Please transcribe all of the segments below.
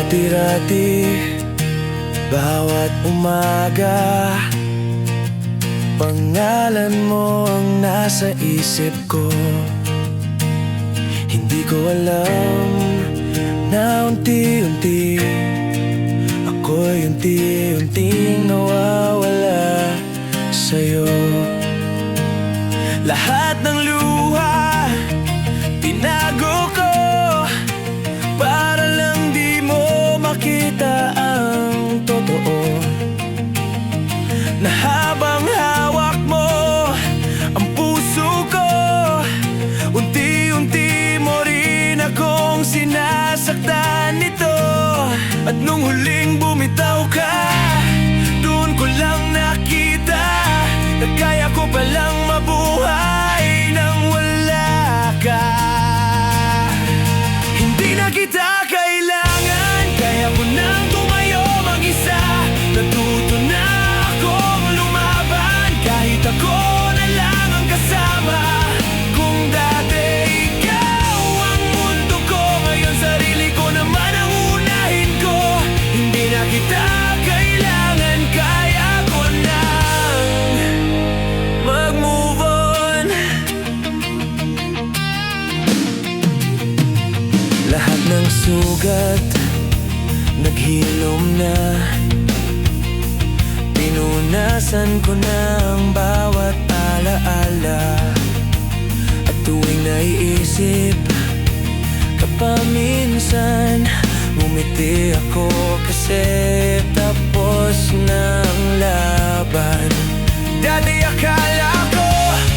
Dati-rati, bawat umaga, pangalan mo ang nasa isip ko. Hindi ko alam na unti-unti ako'y unti-unting nawawala sa'yo. Lahat ng luha tinago ko para lang di mo makita ang totoo, na habang hawak mo ang puso ko, unti-unti mo rin akong sinasaktan nito. At nung huling bumitaw ka, doon ko lang nakita na kaya ko palang mabuhay nang wala ka. Hindi na kita kailangan, kaya ko nang tumayo mag-isa. Natuto na akong lumaban, kahit ako na lang ang kasama. Kung dati ikaw ang mundo ko, ngayon sarili ko naman ang unahin ko. Hindi na kita kailangan, kaya ko nang mag-move on. Lahat ng sugat naghilom na, pinunasan ko na ang bawat alaala. At tuwing naiisip ka pa minsan, ngumiti ako kasi tapos na ang laban. Dati akala ko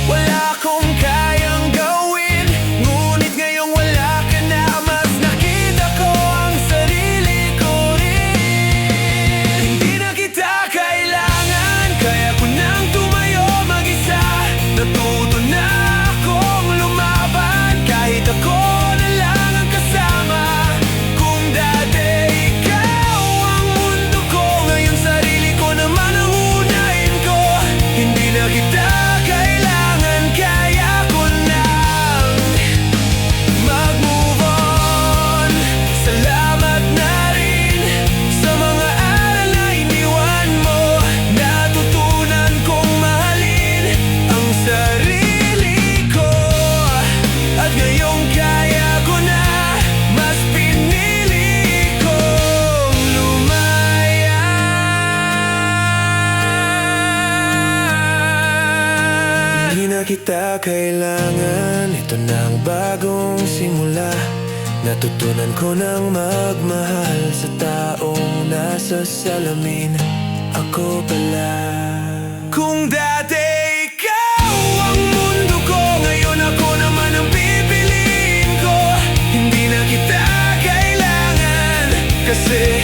wala akong kayang gawin, ngunit ngayong wala ka na, mas nakita ko ang sarili ko rin. Hindi na kita kailangan, kaya ko nang tumayo mag-isa. Natuto na akong lumaban, kahit ako na lang ang kasama. Kung dati ikaw ang mundo ko, ngayon sarili ko naman ang unahin ko. Hindi na kita kailangan, kaya ko nang mag-move on. Salamat na rin sa mga aral na iniwan mo. Natutunan kong mahalin ang sarili ko, at ngayong kaya ko na, mas pinili kong lumaya. Hindi na kita kailangan, ito na ang bagong simula. Natutunan ko ng magmahal sa taong nasa salamin. Ako pala. Kung dati ikaw ang mundo ko, ngayon ako naman ang pipiliin ko. Hindi na kita kailangan kasi